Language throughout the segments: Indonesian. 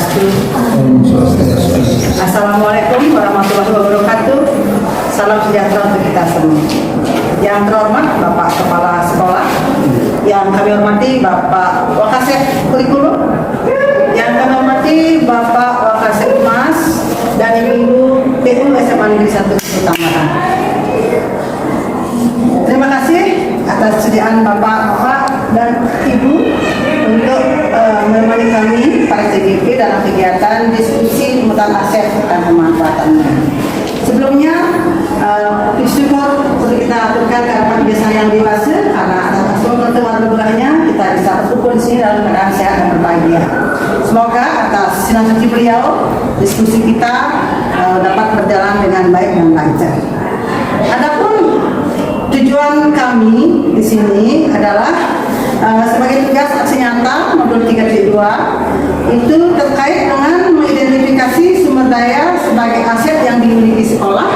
wabarakatuh. Assalamualaikum warahmatullahi wabarakatuh. Salam sejahtera untuk kita semua. Yang terhormat Bapak Kepala Sekolah, yang kami hormati Bapak Wakasek Kurikulum, yang kami hormati Bapak Wakasek Humas, dan Ibu PU SMA Negeri 1 Tambahan. Terima kasih atas kesediaan Bapak dan Ibu untuk menemani kami para CGP dalam kegiatan diskusi pemetaan aset dan pemanfaatannya. Sebelumnya, syukur untuk kita aturkan ke hadapan desa yang dewasa karena atas ketentuan lebarnya kita bisa berkumpul di sini dalam keadaan sehat dan berbahagia. Semoga atas sinar suci beliau diskusi kita dapat berjalan dengan baik dan lancar. Adapun tujuan kami di sini adalah sebagai tugas aksi nyata modul 3.2 itu terkait dengan mengidentifikasi sumber daya sebagai aset yang dimiliki sekolah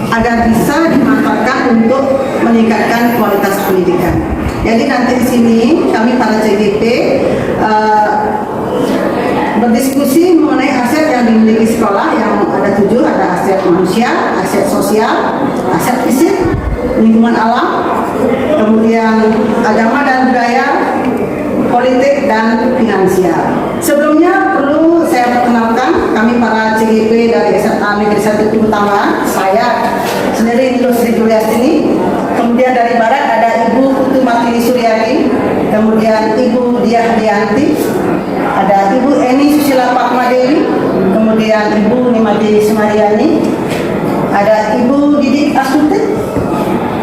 agar bisa dimanfaatkan untuk meningkatkan kualitas pendidikan. Jadi nanti di sini kami para CGP berdiskusi mengenai aset yang dimiliki sekolah yang ada 7, ada aset manusia, aset sosial, aset fisik, lingkungan alam, kemudian agama dan budaya, politik dan finansial. Sebelumnya perlu saya perkenalkan kami para CGP dari SMA Negeri 1 Tambahan. Saya sendiri Sri Juliastini. Kemudian dari barat ada Ibu Putu Martini Suryadi, kemudian Ibu Diah Dianti, ada Ibu Eni Susila Pakmadewi, kemudian Ibu Nimadi Sumariani, ada Ibu Didik Astuti,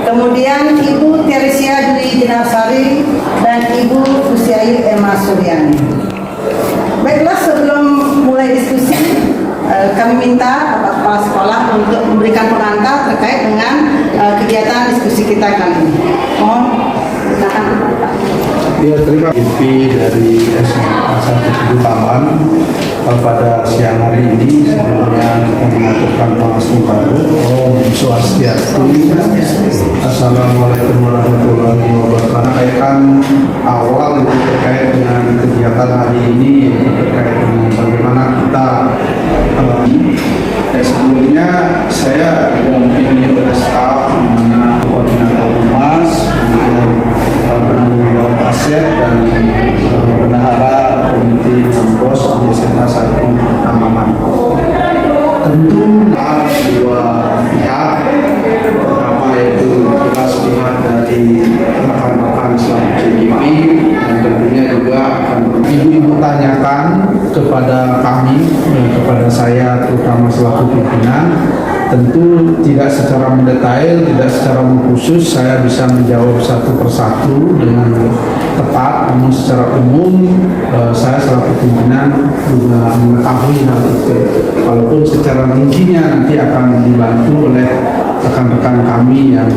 kemudian Ibu Teresia Juli Jenasari, dan Ibu Usiayu Emma Suryani. Baiklah, sebelum mulai diskusi, kami minta Bapak Kepala Sekolah untuk memberikan pengantar terkait dengan kegiatan diskusi kita kali ini. Mohon silakan Pak. Ya, terima kasih dari SMA 1 Tambahan pada siang hari ini. Sebelumnya mengaturkan langsung baru. Om Swastiastu. Assalamualaikum warahmatullahi wabarakatuh. Kaitan awal itu terkait dengan kegiatan hari ini, terkait dengan bagaimana kita sebelumnya saya memimpin oleh staf mana koordinator humas, kemudian penanggung jawab aset dan bendahara komite kampus di SMA 1 Tambahan. Tentu dua pihak, pertama yaitu jelas pihak dari rekan-rekan selaku CGP, dan tentunya juga akan ibu tanyakan kepada kami, kepada saya terutama selaku pimpinan. Tentu tidak secara mendetail, tidak secara mengkhusus saya bisa menjawab satu persatu dengan tepat, namun secara umum saya selaku pimpinan juga mengetahui hal itu. Walaupun secara rincinya nanti akan dibantu oleh rekan-rekan kami yang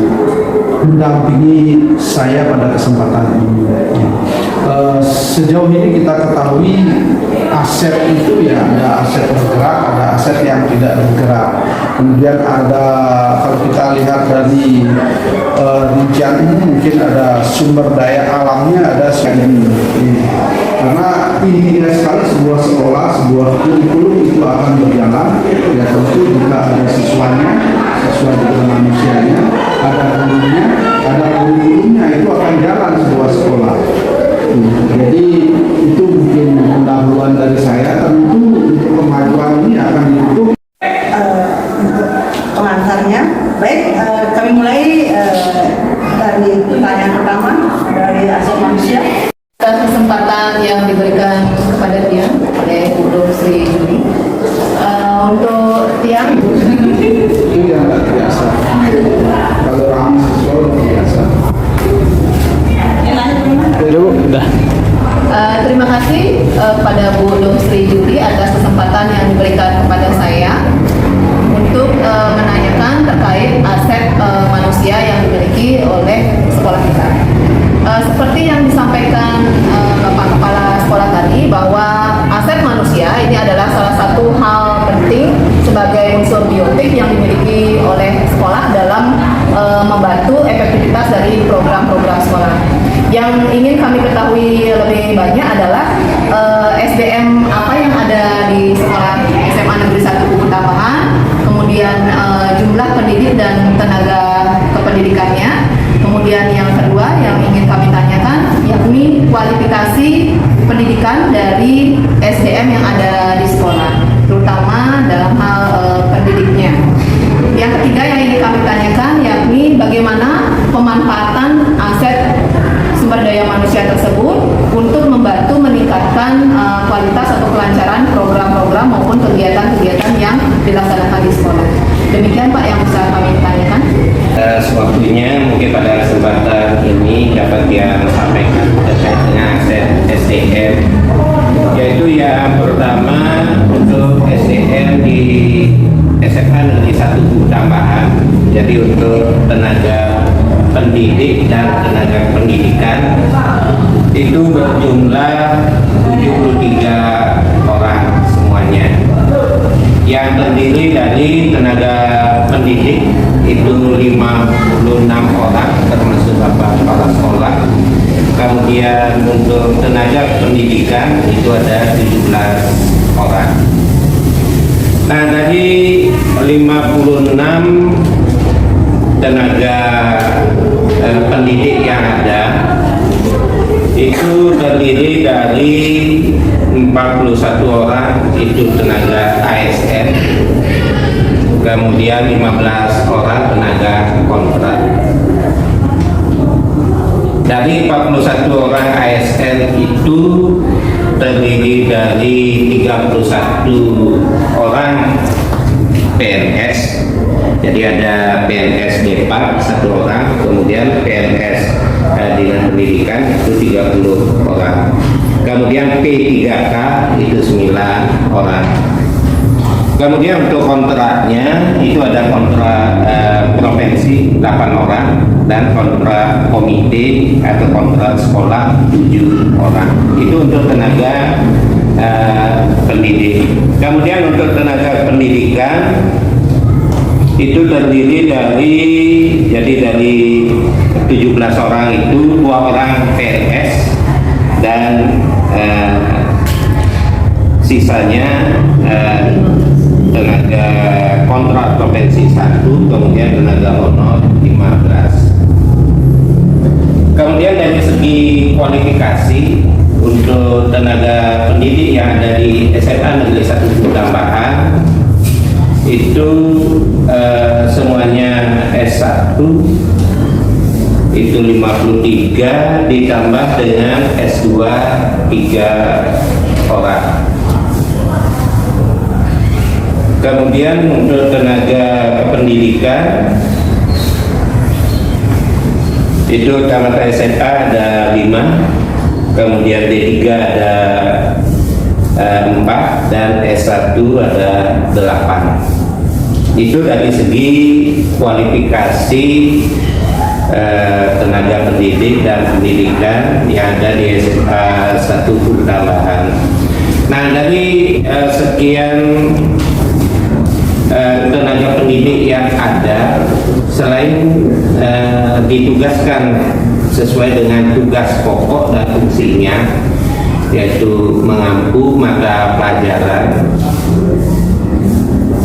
mendampingi saya pada kesempatan ini. Sejauh ini kita ketahui aset itu ya ada aset bergerak, ada aset yang tidak bergerak. Kemudian ada, kalau kita lihat dari rincian ini mungkin ada sumber daya alamnya, ada ini. Karena intinya sekali sebuah sekolah, sebuah kurikulum itu akan berjalan, ya tentu jika ada siswanya, sesuai dengan manusianya, ada gurunya, ada kurikulumnya, itu akan jalan sebuah sekolah. Jadi itu mungkin pendahuluan dari saya. Tentu untuk kemajuan ini akan didukung. Untuk pengantarnya, baik, kami mulai dari pertanyaan pertama dari aset manusia. Kesempatan yang diberikan kepada dia oleh Bu Sri Juli untuk Tiang Itu yang tidak biasa. Kalau kami siswa biasa. Udah. Terima kasih kepada Bu Sri Juli atas kesempatan yang diberikan kepada saya untuk menanyakan terkait aset manusia yang dimiliki oleh sekolah kita. Seperti yang disampaikan Bapak Kepala Sekolah tadi, bahwa aset manusia ini adalah salah satu hal penting sebagai unsur biotik yang dimiliki oleh sekolah dalam membantu efektivitas dari program-program sekolah. Yang ingin kami ketahui lebih banyak adalah SDM apa yang ada di sekolah SMA Negeri 1 Bukit Tambahan, kemudian jumlah pendidik dan tenaga kependidikannya. Kemudian yang kedua yang ingin kami tanyakan yakni kualifikasi pendidikan dari SDM yang ada di sekolah, terutama dalam hal pendidiknya. Yang ketiga yang ingin kami tanyakan yakni bagaimana pemanfaatan aset sumber daya manusia tersebut untuk membantu meningkatkan kualitas atau kelancaran program-program maupun kegiatan-kegiatan yang dilaksanakan di sekolah. Demikian Pak yang bisa kami tanyakan. Sewaktunya mungkin pada kesempatan ini dapat yang sampaikan terkait dengan aset SDM, yaitu yang pertama untuk SDM di SMA Negeri 1 Bukit Tambahan. Jadi untuk tenaga pendidik dan tenaga pendidikan itu berjumlah 73 orang semuanya, yang terdiri dari tenaga pendidik itu 56 orang termasuk kepala sekolah. Kemudian untuk tenaga pendidikan itu ada 17 orang. Nah, dari 56 tenaga pendidik yang ada itu terdiri dari 41 orang itu tenaga ASN, kemudian 15 orang tenaga kontrak. Dari 41 orang ASN itu terdiri dari 31 orang PNS. Jadi ada PNS Depak 1 orang, kemudian PNS Dinas Pendidikan itu 30 orang. Kemudian P3K itu 9 orang. Kemudian untuk kontraknya itu ada kontrak provinsi 8 orang dan kontrak komite atau kontrak sekolah 7 orang. Itu untuk tenaga pendidik. Kemudian untuk tenaga pendidikan itu terdiri dari 17 orang itu 2 orang PNS dan sisanya tenaga kontrak provinsi 1, kemudian tenaga honor 15. Kemudian dari segi kualifikasi untuk tenaga pendidik yang ada di SMA Negeri 1 Bukit Tambahan itu semuanya S1 itu 53 ditambah dengan S2 3 orang. Kemudian untuk tenaga pendidikan itu tamat SMA ada 5, kemudian D3 ada 4 dan S1 ada 8. Itu dari segi kualifikasi tenaga pendidik dan pendidikan yang ada di SMA 1 Bukit Tambahan. Nah, dari sekian tenaga pendidik yang ada, selain ditugaskan sesuai dengan tugas pokok dan fungsinya, yaitu mengampu mata pelajaran,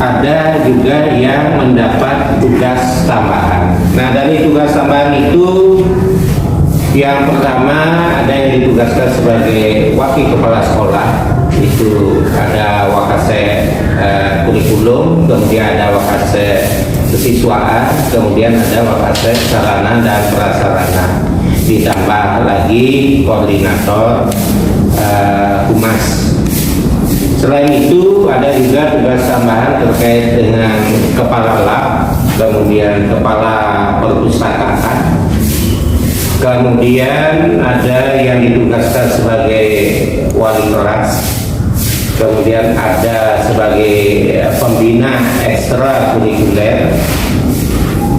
ada juga yang mendapat tugas tambahan. Nah, dari tugas tambahan itu yang pertama ada yang ditugaskan sebagai wakil kepala sekolah, itu ada wakase kurikulum, kemudian ada wakase kesiswaan, kemudian ada wakase sarana dan prasarana, ditambah lagi koordinator humas. Selain itu ada juga tugas tambahan terkait dengan kepala lab, kemudian kepala perpustakaan, kemudian ada yang ditugaskan sebagai wali kelas, kemudian ada sebagai pembina ekstra kurikuler,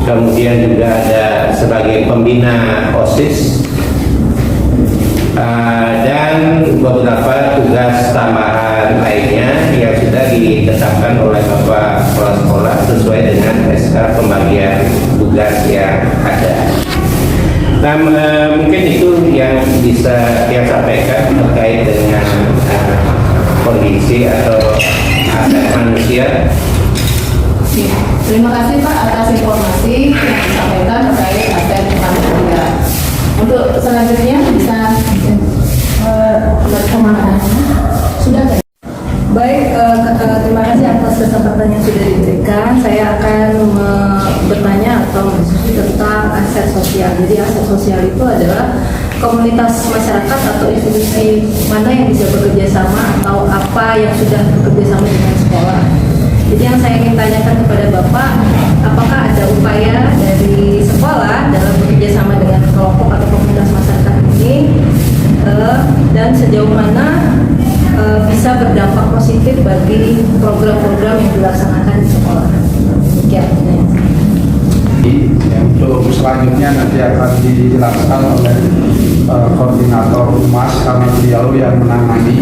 kemudian juga ada sebagai pembina OSIS, dan beberapa tugas tambahan lainnya yang sudah ditetapkan oleh Bapak Kepala Sekolah sesuai dengan SK pembagian tugas yang ada. Nah, mungkin itu yang bisa saya sampaikan terkait dengan kondisi atau aset manusia. Terima kasih Pak atas informasi yang disampaikan terkait aset manusia. Untuk selanjutnya bisa kemana? Sudah kan? Baik, terima kasih atas kesempatan yang sudah diberikan. Saya akan bertanya atau tentang aset sosial. Jadi aset sosial itu adalah komunitas masyarakat atau institusi mana yang bisa bekerja sama atau apa yang sudah bekerja sama dengan sekolah. Jadi yang saya ingin tanyakan kepada Bapak, apakah ada upaya dari sekolah dalam bekerja sama dengan kelompok atau komunitas masyarakat ini dan sejauh mana bisa berdampak positif bagi program-program yang dilaksanakan di sekolah. Sekian. Untuk selanjutnya nanti akan dijelaskan oleh koordinator humas karena beliau yang menangani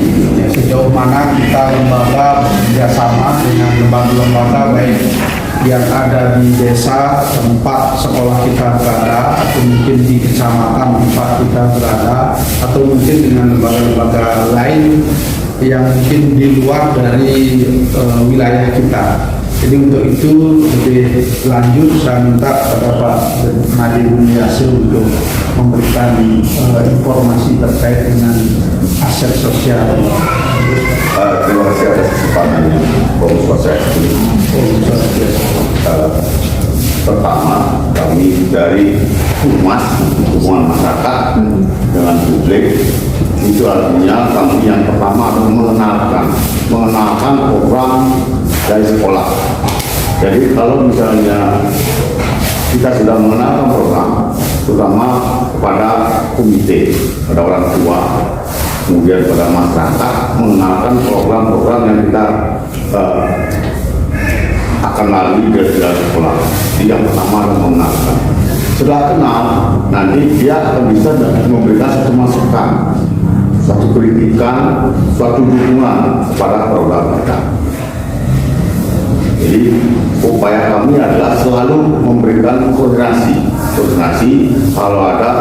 sejauh mana kita lembaga bekerjasama dengan lembaga-lembaga baik yang ada di desa tempat sekolah kita berada, atau mungkin di kecamatan tempat kita berada, atau mungkin dengan lembaga-lembaga lain yang mungkin di luar dari wilayah kita. Jadi untuk itu lebih lanjut saya minta kepada Pak Nadiem Yasir untuk memberikan informasi terkait dengan aset sosial. Terima kasih atas kesempatannya, Bapak pertama, kami dari Humas Hubungan Masyarakat dengan Publik, itu artinya kami yang pertama adalah mengenalkan program dari sekolah. Jadi kalau misalnya kita sudah mengenalkan program, terutama kepada komite, pada orang tua, kemudian pada masyarakat, mengenalkan program-program yang kita akan lalui dari sekolah. Jadi yang pertama adalah mengenalkan. Setelah kenal, nanti dia akan bisa memberikan satu masukan, suatu kritikan, suatu dukungan kepada program kita. Jadi upaya kami adalah selalu memberikan koordinasi kalau ada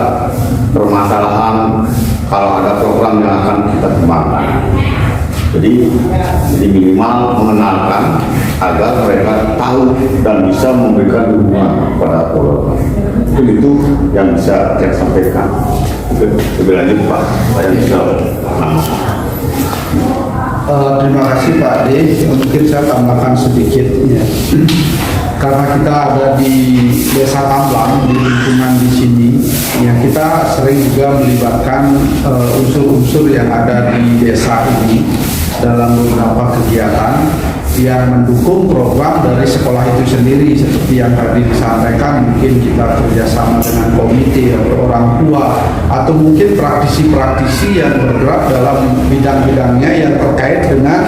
permasalahan, kalau ada program yang akan kita kembangkan. Jadi minimal mengenalkan agar mereka tahu dan bisa memberikan dukungan kepada program. Itu yang bisa saya sampaikan. Lebih lanjut Pak, saya bisa. Terima kasih Pak D. Mungkin saya tambahkan sedikit ya. Karena kita ada di Desa Tamblang, di lingkungan di sini, ya kita sering juga melibatkan unsur-unsur yang ada di desa ini dalam beberapa kegiatan yang mendukung program dari sekolah itu sendiri. Seperti yang tadi disampaikan, mungkin kita kerjasama dengan komite atau orang tua, atau mungkin praktisi-praktisi yang bergerak dalam bidang-bidangnya yang terkait dengan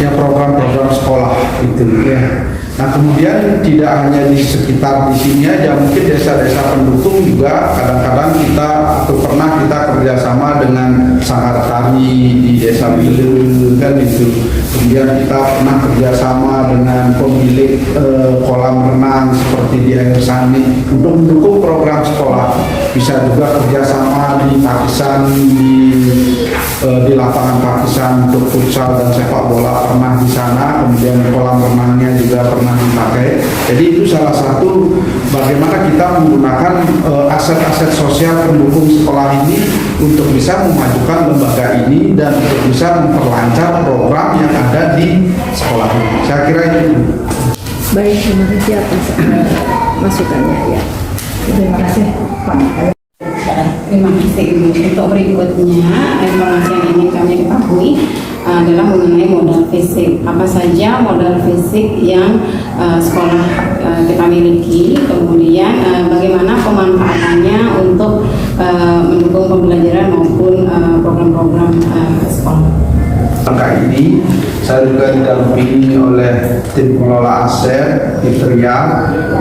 ya program-program sekolah itu ya. Nah kemudian tidak hanya di sekitar di sini aja, mungkin desa-desa pendukung juga kadang-kadang kita atau pernah kita kerjasama dengan Sanggar Tani di Desa Bilu kan itu. Kemudian kita pernah kerjasama dengan pemilik kolam renang seperti di Air Sani untuk mendukung program sekolah. Bisa juga kerjasama di Pakisan di lapangan Pakisan untuk futsal dan sepak bola pernah di sana. Kemudian kolam renangnya juga pernah dipakai. Jadi itu salah satu bagaimana kita menggunakan aset-aset sosial pendukung sekolah ini untuk bisa memajukan lembaga ini dan untuk bisa memperlancar program yang ada di sekolah ini. Saya kira itu. Baik, terima kasih atas masukannya ya. Terima kasih Pak. Terima kasih Ibu. Untuk berikutnya, informasi yang ingin kami ketahui adalah mengenai modal fisik. Apa saja modal fisik yang sekolah kita miliki, kemudian bagaimana pemanfaatannya untuk mendukung pembelajaran maupun program-program sekolah. Maka ini saya juga didampingi oleh tim pengelola aset di Teriak.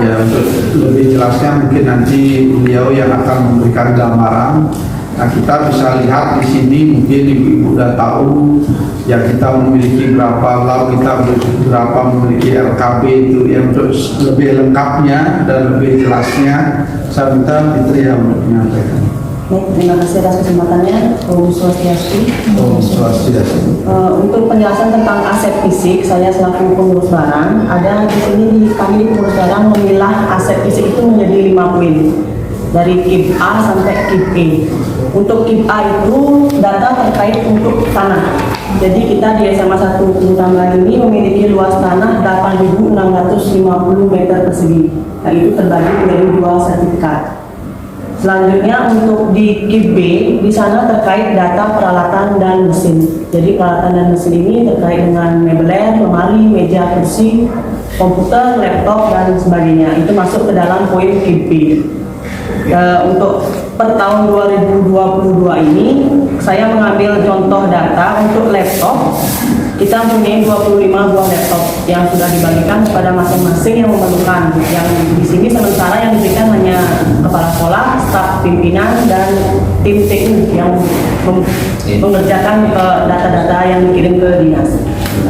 Ya, untuk lebih jelasnya mungkin nanti beliau yang akan memberikan gambaran. Nah kita bisa lihat di sini mungkin ibu-ibu sudah tahu ya kita memiliki berapa lau, kita berapa memiliki LKP itu yang untuk lebih lengkapnya dan lebih jelasnya saya minta Fitri yang untuk menyampaikan. Baik, terima kasih atas kesempatannya, Om Swastiastu. Om Swastiastu. Untuk penjelasan tentang aset fisik, saya selaku pengurus barang, ada di sini kami di pengurus barang memilah aset fisik itu menjadi 5 poin dari KIP A sampai KIP E. Untuk KIP A itu data terkait untuk tanah. Jadi kita di SMA 1 Utama ini memiliki luas tanah 8.650 meter persegi. Dan itu terbagi menjadi 2 sertifikat. Selanjutnya untuk di KIP B, di sana terkait data peralatan dan mesin. Jadi peralatan dan mesin ini terkait dengan meubiler, lemari, meja, kursi, komputer, laptop, dan sebagainya. Itu masuk ke dalam poin KIP B. Untuk per tahun 2022 ini, saya mengambil contoh data untuk laptop. Kita mempunyai 25 buah laptop yang sudah dibagikan kepada masing-masing yang memerlukan. Yang di sini sementara yang diberikan hanya kepala sekolah, staf pimpinan, dan tim teknik yang mengerjakan data-data yang dikirim ke dinas.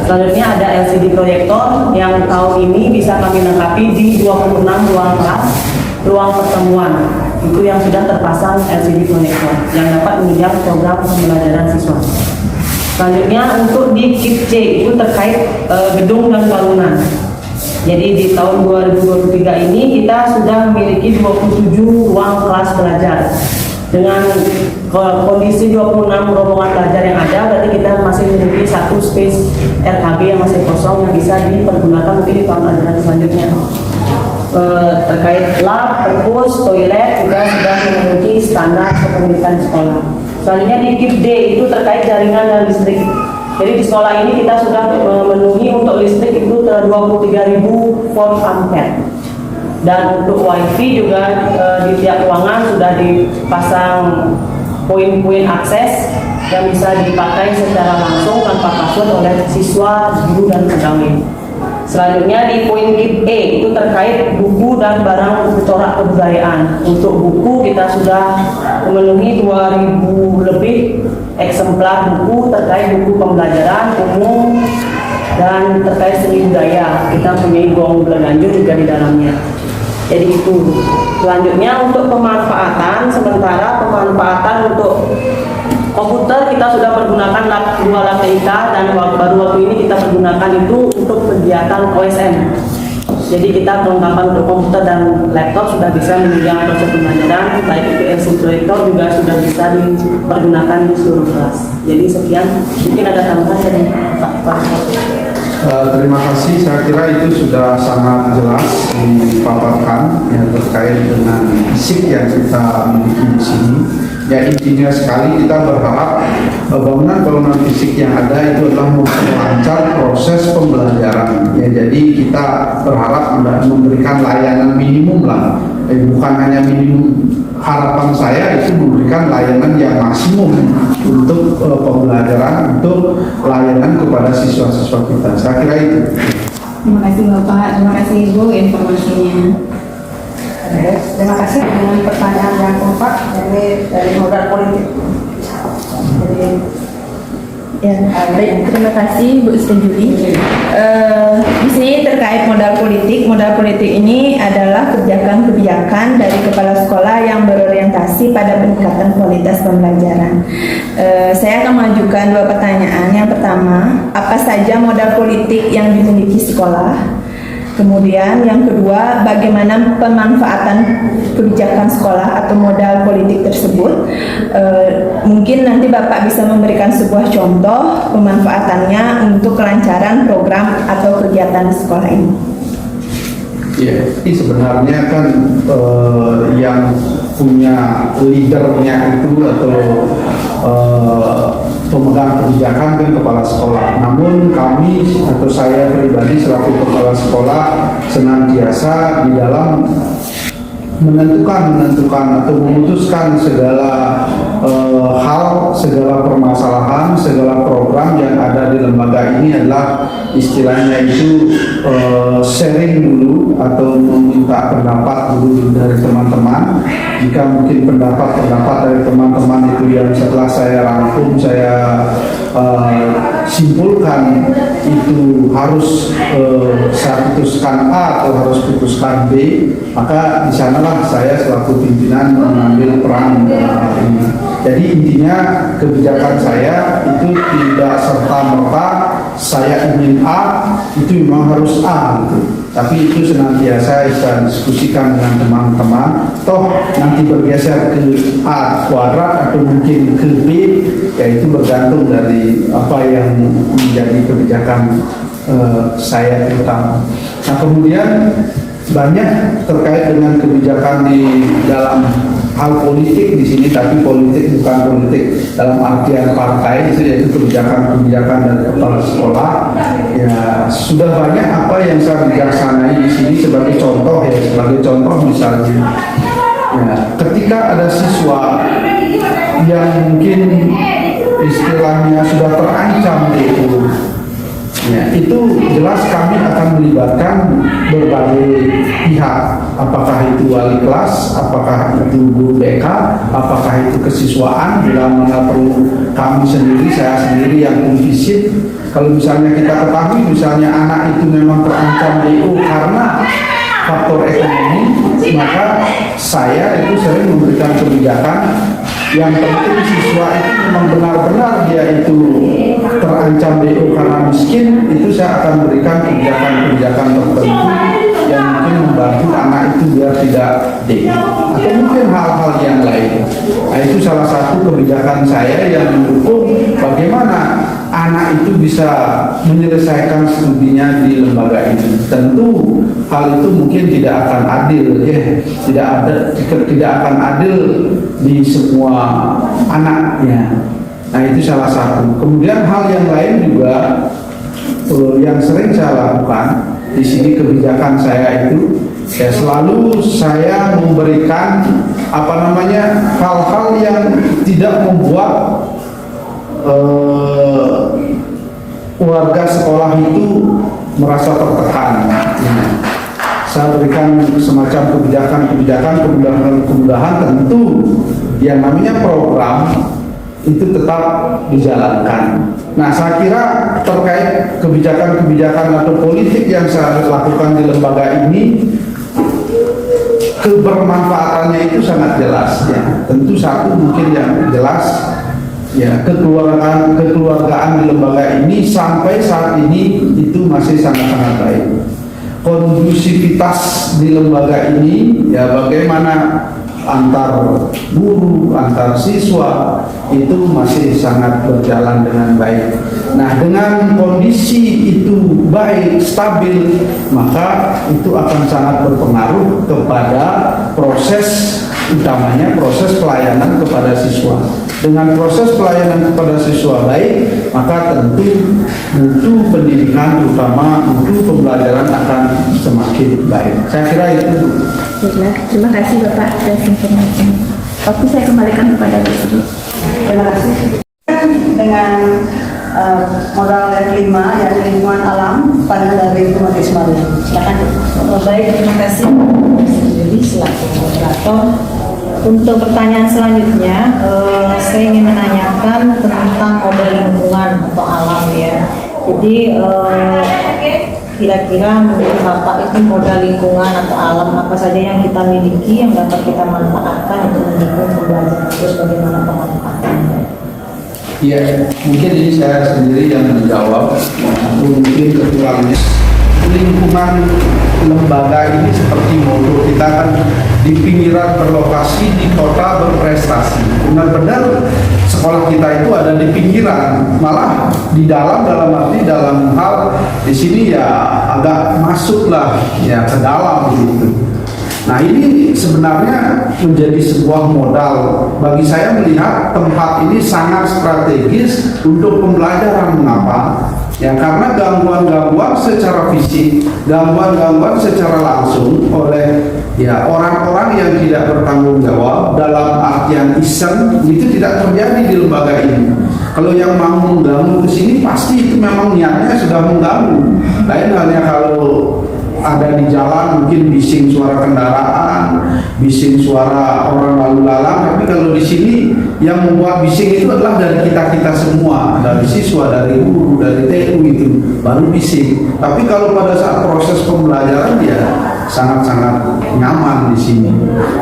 Selanjutnya ada LCD proyektor yang tahun ini bisa kami lengkapi di 26 ruang kelas, ruang pertemuan. Itu yang sudah terpasang LCD proyektor yang dapat menunjang program pembelajaran siswa. Selanjutnya untuk di KIP C itu terkait gedung dan bangunan. Jadi di tahun 2023 ini kita sudah memiliki 27 ruang kelas belajar. Dengan kondisi 26 rombongan belajar yang ada, berarti kita masih memiliki 1 space RKB yang masih kosong yang bisa dipergunakan mungkin di tahun ajaran selanjutnya. Terkait lab, perpus, toilet juga sudah memiliki standar kepemilikan sekolah. Selanjutnya di KIP D itu terkait jaringan dan listrik. Jadi di sekolah ini kita sudah memenuhi untuk listrik itu 23.000 volt ampere. Dan untuk wifi juga di tiap ruangan sudah dipasang poin-poin akses yang bisa dipakai secara langsung tanpa password oleh siswa, guru, dan pegawai. Selanjutnya di poin KIP E itu terkait buku dan barang corak kebudayaan. Untuk buku kita sudah memenuhi 2.000 lebih eksemplar buku terkait buku pembelajaran umum dan terkait seni budaya. Kita punya gong Belaganju juga di dalamnya. Jadi itu. Selanjutnya untuk pemanfaatan, sementara pemanfaatan untuk komputer kita sudah pergunakan 2 lab TIK dan baru waktu ini kita pergunakan itu untuk kegiatan OSM. Jadi kita kelengkapan untuk komputer dan laptop sudah bisa menunjang proses pembelajaran, baik itu LCD proyektor juga sudah bisa dipergunakan di seluruh kelas. Jadi sekian, mungkin ada tambahan dari Pak Pak. Terima kasih, saya kira itu sudah sangat jelas dipaparkan ya, terkait dengan fisik yang kita miliki di sini. Ya intinya sekali kita berharap bangunan-bangunan fisik yang ada itu adalah memperlancar proses pembelajaran. Ya, jadi kita berharap memberikan layanan minimum lah, bukan hanya minimum. Harapan saya itu memberikan layanan yang maksimum untuk pembelajaran, untuk layanan kepada siswa-siswa kita. Saya kira itu. Terima kasih Bapak, terima kasih Ibu informasinya. Terima kasih dengan pertanyaan yang kompak dari modal politik. Baik, terima kasih Bu Sri Juli. Di sini terkait modal politik. Modal politik ini adalah kebijakan-kebijakan dari kepala sekolah yang berorientasi pada peningkatan kualitas pembelajaran. Saya akan mengajukan 2 pertanyaan. Yang pertama, apa saja modal politik yang dimiliki sekolah? Kemudian yang kedua, bagaimana pemanfaatan kebijakan sekolah atau modal politik tersebut? Mungkin nanti Bapak bisa memberikan sebuah contoh pemanfaatannya untuk kelancaran program atau kegiatan sekolah ini. Ya, ini sebenarnya kan yang punya leadernya itu atau pemegang kebijakan kan kepala sekolah. Namun kami atau saya pribadi selaku kepala sekolah senantiasa di dalam menentukan atau memutuskan segala hal, segala permasalahan, segala program yang ada di lembaga ini adalah istilahnya itu sharing dulu atau meminta meminta pendapat dulu dari teman-teman. Jika mungkin pendapat dari teman-teman itu yang setelah saya rangkum, saya simpulkan itu harus saya putuskan A atau harus putuskan B, maka di sanalah saya selaku pimpinan mengambil peran ini. Jadi intinya kebijakan saya itu tidak serta-merta saya ingin A itu memang harus A gitu. Tapi itu senantiasa saya diskusikan dengan teman-teman. Toh nanti bergeser ke A kuadrat atau mungkin ke B, yaitu bergantung dari apa yang menjadi kebijakan saya terutama. Nah kemudian banyak terkait dengan kebijakan di dalam hal politik di sini, tapi politik bukan politik dalam artian partai, itu yaitu kebijakan-kebijakan dari kepala sekolah. Ya sudah banyak apa yang saya bijaksanai di sini sebagai contoh ya, sebagai contoh misalnya, ya, ketika ada siswa yang mungkin istilahnya sudah terancam itu. Ya, itu jelas kami akan melibatkan berbagai pihak, apakah itu wali kelas, apakah itu guru BK, apakah itu kesiswaan, bila mana perlu kami sendiri, saya sendiri yang memvisit. Kalau misalnya kita ketahui, misalnya anak itu memang terancam DO karena faktor ekonomi, maka saya itu sering memberikan kebijakan. Yang penting siswa itu memang benar-benar dia itu terancam DO karena miskin, itu saya akan berikan kebijakan-kebijakan tertentu yang mungkin membantu anak itu biar tidak DO, atau mungkin hal-hal yang lain. Nah itu salah satu kebijakan saya yang mendukung bagaimana anak itu bisa menyelesaikan studinya di lembaga ini. Tentu hal itu mungkin tidak akan adil, ya, tidak akan adil di semua anaknya. Nah itu salah satu. Kemudian hal yang lain juga yang sering saya lakukan di sini, kebijakan saya itu ya selalu saya memberikan hal-hal yang tidak membuat warga sekolah itu merasa tertekan. Saya berikan semacam kemudahan tentu yang namanya program itu tetap dijalankan. Nah saya kira terkait kebijakan-kebijakan atau politik yang saya lakukan di lembaga ini, kebermanfaatannya itu sangat jelas ya. Tentu satu mungkin yang jelas ya, kekeluargaan di lembaga ini sampai saat ini itu masih sangat-sangat baik. Kondusivitas di lembaga ini ya, bagaimana antar guru, antar siswa itu masih sangat berjalan dengan baik. Nah dengan kondisi itu baik, stabil, maka itu akan sangat berpengaruh kepada proses utamanya, proses pelayanan kepada siswa. Dengan proses pelayanan kepada siswa baik, maka tentu mutu pendidikan, terutama mutu pembelajaran akan semakin baik. Saya kira itu. Baiklah, terima kasih Bapak atas informasinya. Waktu saya kembalikan kepada Bu Sri. Terima kasih. Dengan modal yang kelima, yang lingkungan alam, pandangan dari Ibu Mati Ismail. Silakan. Baik, terima kasih. Jadi selaku moderator. Untuk pertanyaan selanjutnya, saya ingin menanyakan tentang model lingkungan atau alam ya. Jadi kira-kira menurut Bapak itu modal lingkungan atau alam apa saja yang kita miliki yang dapat kita manfaatkan untuk mendukung pembelajaran, terus bagaimana pemanfaatannya? Ya, mungkin ini saya sendiri yang menjawab, mungkin kekurangannya. Lingkungan lembaga ini seperti modo kita kan di pinggiran berlokasi, di kota berprestasi. Benar-benar sekolah kita itu ada di pinggiran, malah di dalam arti dalam hal di sini ya agak masuklah ya ke dalam gitu. Nah ini sebenarnya menjadi sebuah modal bagi saya melihat tempat ini sangat strategis untuk pembelajaran. Mengapa? Ya karena gangguan-gangguan secara fisik, gangguan-gangguan secara langsung oleh ya orang-orang yang tidak bertanggung jawab dalam artian iseng itu tidak terjadi di lembaga ini. Kalau yang mau mengganggu ke sini pasti itu memang niatnya sudah mengganggu. Lain halnya kalau ada di jalan mungkin bising suara kendaraan, bising suara orang lalu lalang, tapi kalau di sini yang membuat bising itu adalah dari kita semua, dari siswa, dari guru, dari TU itu baru bising. Tapi kalau pada saat proses pembelajaran ya sangat-sangat nyaman di sini.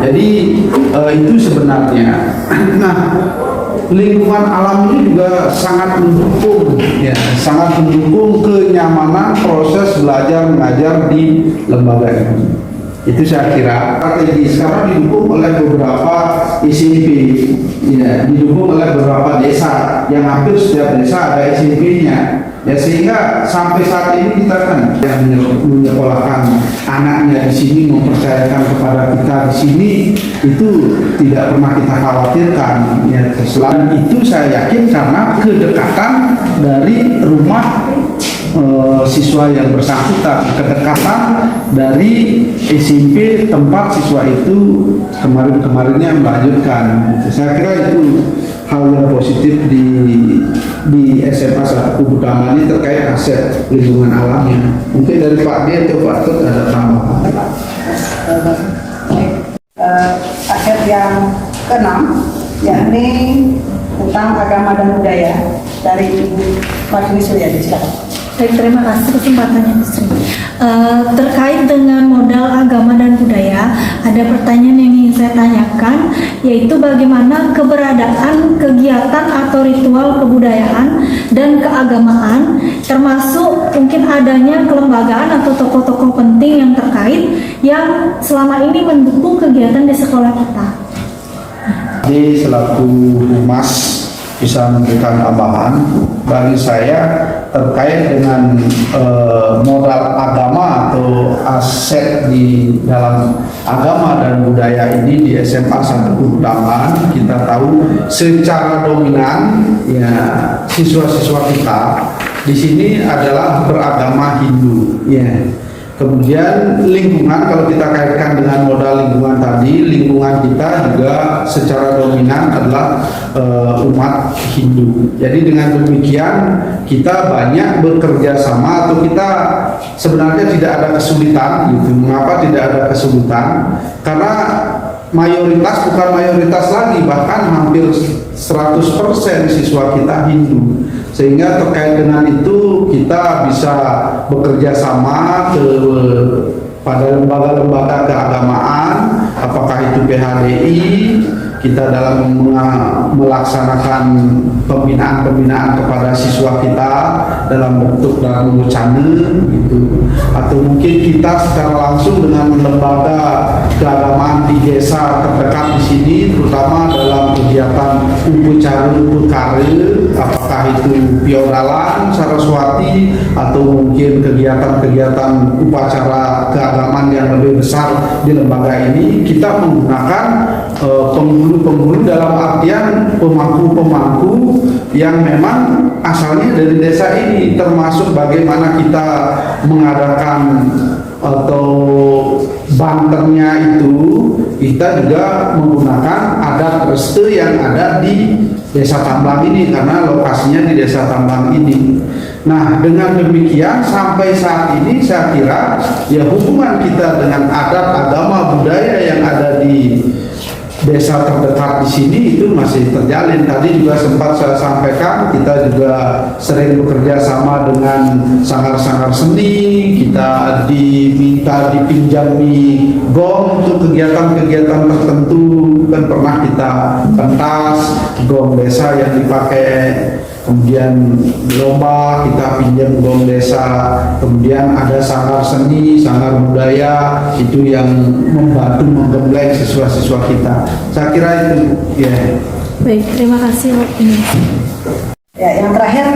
Jadi itu sebenarnya. Nah, lingkungan alam ini juga sangat mendukung, ya, sangat mendukung kenyamanan proses belajar mengajar di lembaga ini. Itu saya kira strategi sekarang didukung oleh beberapa SMP, ya, didukung oleh beberapa desa, yang hampir setiap desa ada SMP-nya. Ya, sehingga sampai saat ini kita kan yang menyekolahkan anaknya di sini, mempercayakan kepada kita di sini, itu tidak pernah kita khawatirkan. Ya, selain itu saya yakin karena kedekatan dari rumah siswa yang bersangkutan, kedekatan dari SMP tempat siswa itu kemarin-kemarinnya melanjutkan. Saya kira itu hal yang positif di SMA 1 Utama ini terkait aset lingkungan alamnya. Mungkin dari Pak D atau Pak Tut ada tambahan. Aset yang keenam yakni tentang agama dan budaya dari Ibu Martini Suryadi. Silakan. Baik, terima kasih kesempatannya, Istri. Terkait dengan modal agama dan budaya, ada pertanyaan yang ingin saya tanyakan, yaitu bagaimana keberadaan kegiatan atau ritual kebudayaan dan keagamaan, termasuk mungkin adanya kelembagaan atau tokoh-tokoh penting yang terkait yang selama ini mendukung kegiatan di sekolah kita. Jadi selaku humas bisa memberikan tambahan bagi saya terkait dengan modal agama atau aset di dalam agama dan budaya ini di SMA 1 Utama. Kita tahu secara dominan ya siswa-siswa kita di sini adalah beragama Hindu, ya. Kemudian lingkungan, kalau kita kaitkan dengan modal lingkungan tadi, lingkungan kita juga secara dominan adalah umat Hindu. Jadi dengan demikian kita banyak bekerja sama, atau kita sebenarnya tidak ada kesulitan gitu. Mengapa tidak ada kesulitan? Karena mayoritas, bukan mayoritas lagi, bahkan hampir 100% siswa kita Hindu. Sehingga terkait dengan itu kita bisa bekerja sama pada lembaga-lembaga keagamaan, apakah itu PHDI, kita dalam melaksanakan pembinaan-pembinaan kepada siswa kita dalam bentuk dalam channel gitu, atau mungkin kita secara langsung dengan lembaga keagamaan di desa terdekat di sini, terutama dalam kegiatan upacara, apakah itu Pioralan, Saraswati, atau mungkin kegiatan-kegiatan upacara keagamaan yang lebih besar di lembaga ini, kita menggunakan penghulu dalam artian pemangku-pemangku yang memang asalnya dari desa ini, termasuk bagaimana kita mengadakan atau banternya itu, kita juga menggunakan adat restu yang ada di Desa Tambang ini karena lokasinya di Desa Tambang ini. Nah, dengan demikian sampai saat ini saya kira ya hubungan kita dengan adat, agama, budaya yang ada di desa terdekat di sini itu masih terjalin. Tadi juga sempat saya sampaikan, kita juga sering bekerja sama dengan sanggar-sanggar seni. Kita diminta dipinjami gong untuk kegiatan-kegiatan tertentu, kan pernah kita pentas gong desa yang dipakai. Kemudian lomba kita pinjam gong desa, kemudian ada sanggar seni, sanggar budaya itu yang membantu menggembleng siswa-siswa kita. Saya kira itu ya. Baik, terima kasih. Ya, yang terakhir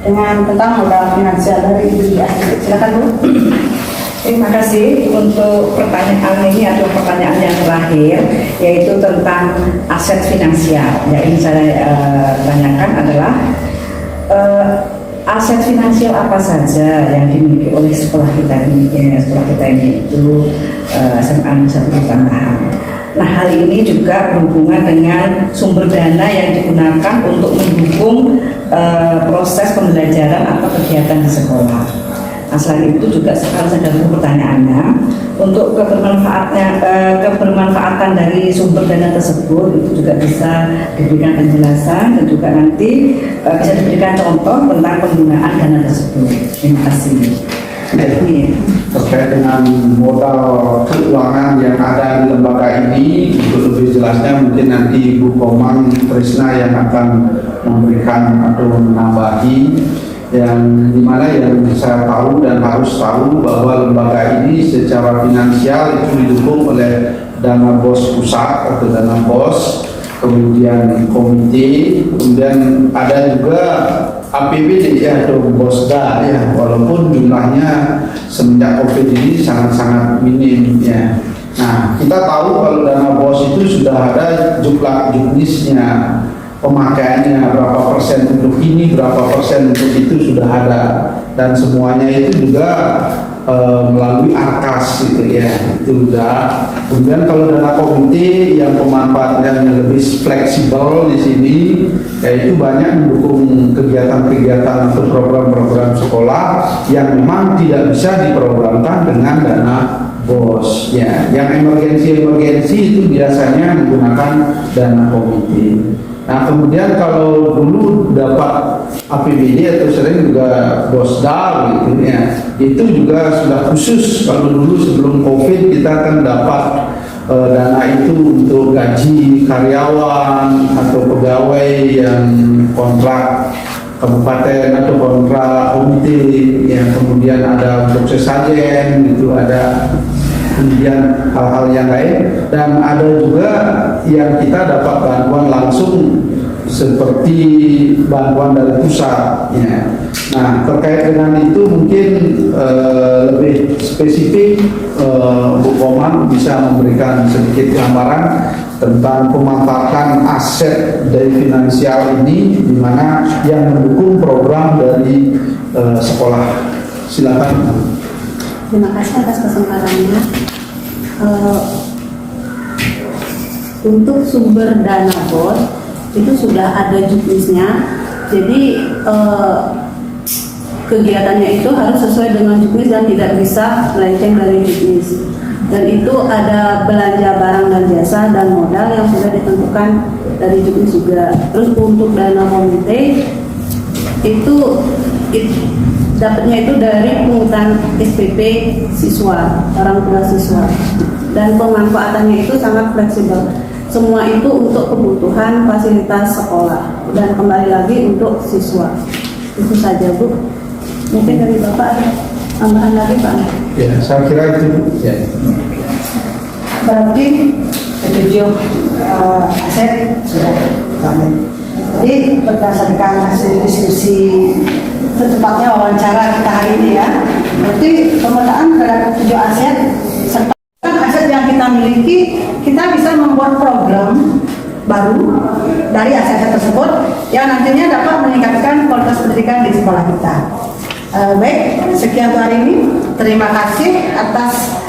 dengan tentang modal finansial dari Ibu Dia. Silakan Bu. Terima kasih untuk pertanyaan ini atau pertanyaan yang terakhir, yaitu tentang aset finansial. Yang ingin saya tanyakan adalah aset finansial apa saja yang dimiliki oleh sekolah kita ini? Sekolah kita ini itu SMA 1 Tambahan. Nah, hal ini juga berhubungan dengan sumber dana yang digunakan untuk mendukung proses pembelajaran atau kegiatan di sekolah. Nah, selain itu juga sekarang saya pertanyaan kebermanfaatan dari sumber dana tersebut itu juga bisa diberikan penjelasan dan juga nanti bisa diberikan contoh tentang penggunaan dana tersebut. Terima kasih. Terkait dengan modal keuangan yang ada di lembaga ini, untuk lebih jelasnya mungkin nanti Bu Komang Trisna yang akan memberikan atau menambahi, yang dimana yang saya tahu dan harus tahu bahwa lembaga ini secara finansial itu didukung oleh dana BOS pusat atau dana BOS, kemudian komite, kemudian ada juga APBD ya, atau BOSDA ya, walaupun jumlahnya semenjak COVID ini sangat-sangat minim ya. Nah, kita tahu kalau dana BOS itu sudah ada juknisnya, pemakaiannya berapa persen untuk ini, berapa persen untuk itu sudah ada, dan semuanya itu juga melalui ARKAS gitu ya, itu sudah. Kemudian kalau dana komite yang pemanfaatannya lebih fleksibel di sini, yaitu banyak mendukung kegiatan-kegiatan atau program-program sekolah yang memang tidak bisa diprogramkan dengan dana BOS ya. Yang emergensi itu biasanya menggunakan dana komite. Nah, kemudian kalau dulu dapat APBD atau sering juga BOSDA gitu ya, itu juga sudah khusus. Kalau dulu sebelum COVID kita kan dapat dana itu untuk gaji karyawan atau pegawai yang kontrak kabupaten atau kontrak komite, yang kemudian ada untuk sesajen itu ada, kemudian hal-hal yang lain, dan ada juga yang kita dapat bantuan langsung seperti bantuan dari pusat ya. Nah, terkait dengan itu mungkin lebih spesifik Bu Komang bisa memberikan sedikit gambaran tentang pemanfaatan aset dari finansial ini, di mana yang mendukung program dari sekolah. Silakan. Terima kasih atas kesempatannya. Untuk sumber dana BOS itu sudah ada juknisnya, jadi kegiatannya itu harus sesuai dengan juknis dan tidak bisa melenceng dari juknis. Dan itu ada belanja barang dan jasa dan modal yang sudah ditentukan dari juknis juga. Terus untuk dana komite itu dapatnya itu dari pungutan SPP siswa, orang tua siswa, dan pemanfaatannya itu sangat fleksibel. Semua itu untuk kebutuhan fasilitas sekolah dan kembali lagi untuk siswa. Itu saja Bu. Mungkin dari Bapak ada tambahan lagi Pak? Ya, saya kira itu ya. Berarti ketujuh aset sudah kami. Jadi berdasarkan hasil diskusi, tepatnya wawancara kita hari ini ya, berarti pemetaan terhadap 7 aset serta aset yang kita miliki, kita bisa membuat program baru dari aset-aset tersebut yang nantinya dapat meningkatkan kualitas pendidikan di sekolah kita. Baik, sekian hari ini. Terima kasih atas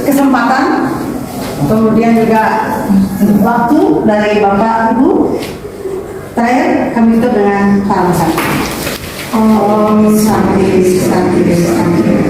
kesempatan, kemudian juga waktu dari Bapak Ibu. Terakhir kami tutup dengan salam. Om Santi Santi Santi.